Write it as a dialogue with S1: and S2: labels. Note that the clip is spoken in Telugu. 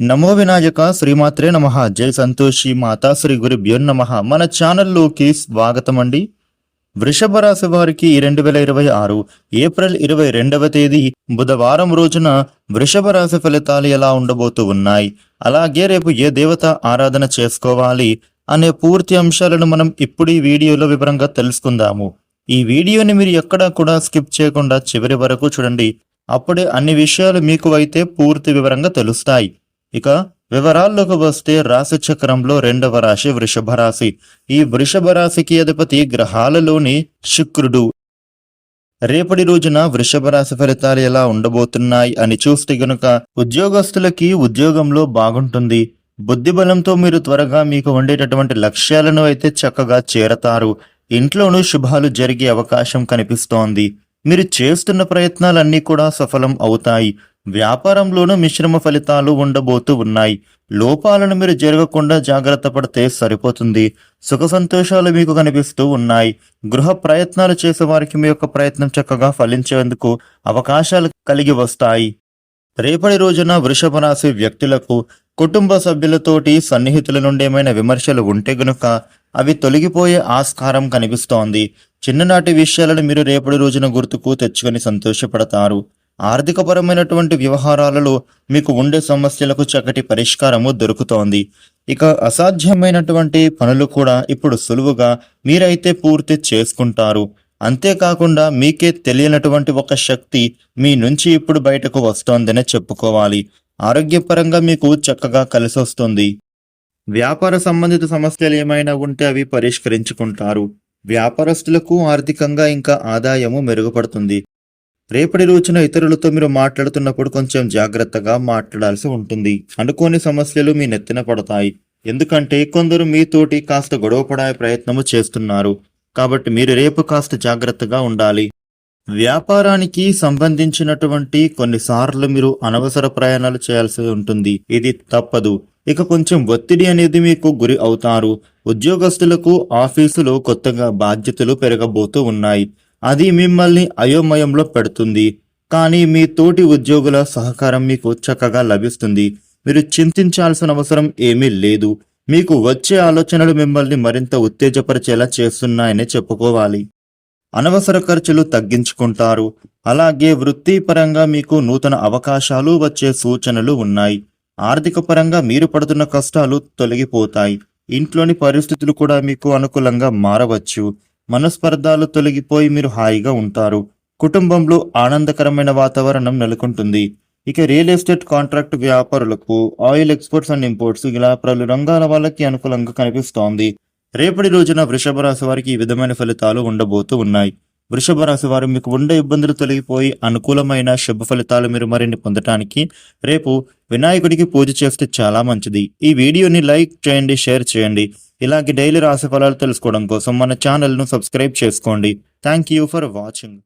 S1: నమో వినాయక శ్రీమాత్రే నమః. జై సంతోషి మాతా శ్రీ గురుభ్యో నమః. మన ఛానల్లోకి స్వాగతం అండి. వృషభ రాశి వారికి 2026 ఏప్రిల్ 22వ తేదీ బుధవారం రోజున వృషభ రాశి ఫలితాలు ఎలా ఉండబోతూ ఉన్నాయి, అలాగే రేపు ఏ దేవత ఆరాధన చేసుకోవాలి అనే పూర్తి అంశాలను మనం ఇప్పుడు ఈ వీడియోలో వివరంగా తెలుసుకుందాము. ఈ వీడియోని మీరు ఎక్కడా కూడా స్కిప్ చేయకుండా చివరి వరకు చూడండి. అప్పుడే అన్ని విషయాలు మీకు అయితే పూర్తి వివరంగా తెలుస్తాయి. ఇక వివరాల్లోకి వస్తే రాశి చక్రంలో రెండవ రాశి వృషభ రాశి. ఈ వృషభ రాశికి అధిపతి గ్రహాలలోని శుక్రుడు. రేపటి రోజున వృషభ రాశి ఫలితాలు ఎలా ఉండబోతున్నాయి అని చూస్తే గనుక ఉద్యోగస్తులకి ఉద్యోగంలో బాగుంటుంది. బుద్ధి బలంతో మీరు త్వరగా మీకు ఉండేటటువంటి లక్ష్యాలను అయితే చక్కగా చేరతారు. ఇంట్లోనూ శుభాలు జరిగే అవకాశం కనిపిస్తోంది. మీరు చేస్తున్న ప్రయత్నాలన్నీ కూడా సఫలం అవుతాయి. వ్యాపారంలోనూ మిశ్రమ ఫలితాలు ఉండబోతూ ఉన్నాయి. లోపాలను మీరు జరగకుండా జాగ్రత్త పడితే సరిపోతుంది. సుఖ సంతోషాలు మీకు కనిపిస్తూ ఉన్నాయి. గృహ ప్రయత్నాలు చేసే వారికి మీ యొక్క ప్రయత్నం చక్కగా ఫలించేందుకు అవకాశాలు కలిగి వస్తాయి. రేపటి రోజున వృషభ రాశి వ్యక్తులకు కుటుంబ సభ్యులతోటి సన్నిహితుల నుండి ఏమైనా విమర్శలు ఉంటే గనుక అవి తొలగిపోయే ఆస్కారం కనిపిస్తోంది. చిన్ననాటి విషయాలను మీరు రేపటి రోజున గుర్తుకు తెచ్చుకొని సంతోషపడతారు. ఆర్థికపరమైనటువంటి వ్యవహారాలలో మీకు ఉండే సమస్యలకు చక్కటి పరిష్కారము దొరుకుతోంది. ఇక అసాధ్యమైనటువంటి పనులు కూడా ఇప్పుడు సులువుగా మీరైతే పూర్తి చేసుకుంటారు. అంతేకాకుండా మీకే తెలియనటువంటి ఒక శక్తి మీ నుంచి ఇప్పుడు బయటకు వస్తోందనే చెప్పుకోవాలి. ఆరోగ్యపరంగా మీకు చక్కగా కలిసొస్తుంది. వ్యాపార సంబంధిత సమస్యలు ఏమైనా ఉంటే అవి పరిష్కరించుకుంటారు. వ్యాపారస్తులకు ఆర్థికంగా ఇంకా ఆదాయము మెరుగుపడుతుంది. రేపటి రోజున ఇతరులతో మీరు మాట్లాడుతున్నప్పుడు కొంచెం జాగ్రత్తగా మాట్లాడాల్సి ఉంటుంది. అనుకోని సమస్యలు మీ నెత్తిన పడతాయి. ఎందుకంటే కొందరు మీతోటి కాస్త గొడవపడే ప్రయత్నము చేస్తున్నారు. కాబట్టి మీరు రేపు కాస్త జాగ్రత్తగా ఉండాలి. వ్యాపారానికి సంబంధించినటువంటి కొన్నిసార్లు మీరు అనవసర ప్రయాణాలు చేయాల్సి ఉంటుంది. ఇది తప్పదు. ఇక కొంచెం ఒత్తిడి అనేది మీకు గురి అవుతారు. ఉద్యోగస్తులకు ఆఫీసులో కొత్తగా బాధ్యతలు పెరగబోతూ ఉన్నాయి. అది మిమ్మల్ని అయోమయంలో పెడుతుంది. కానీ మీ తోటి ఉద్యోగుల సహకారం మీకు చక్కగా లభిస్తుంది. మీరు చింతించాల్సిన అవసరం ఏమీ లేదు. మీకు వచ్చే ఆలోచనలు మిమ్మల్ని మరింత ఉత్తేజపరిచేలా చేస్తున్నాయని చెప్పుకోవాలి. అనవసర ఖర్చులు తగ్గించుకుంటారు. అలాగే వృత్తిపరంగా మీకు నూతన అవకాశాలు వచ్చే సూచనలు ఉన్నాయి. ఆర్థిక పరంగా మీరు పడుతున్న కష్టాలు తొలగిపోతాయి. ఇంట్లోని పరిస్థితులు కూడా మీకు అనుకూలంగా మారవచ్చు. మనస్పర్ధాలు తొలగిపోయి మీరు హాయిగా ఉంటారు. కుటుంబంలో ఆనందకరమైన వాతావరణం నెలకొంటుంది. ఇక రియల్ ఎస్టేట్ కాంట్రాక్ట్ వ్యాపారులకు, ఆయిల్ ఎక్స్పోర్ట్స్ అండ్ ఇంపోర్ట్స్ ఇలా పలు రంగాల వాళ్ళకి అనుకూలంగా కనిపిస్తోంది. రేపటి రోజున వృషభ రాశి వారికి ఈ విధమైన ఫలితాలు ఉండబోతూ ఉన్నాయి. వృషభ రాశి వారు మీకు ఉండే ఇబ్బందులు తొలగిపోయి అనుకూలమైన శుభ ఫలితాలు మీరు మరిన్ని పొందటానికి రేపు వినాయకుడికి పూజ చేస్తే చాలా మంచిది. ఈ వీడియోని లైక్ చేయండి, షేర్ చేయండి. ఇలాగే డైలీ రాశి ఫలాలు తెలుసుకోవడం కోసం మన ఛానల్ను సబ్స్క్రైబ్ చేసుకోండి. Thank you for watching.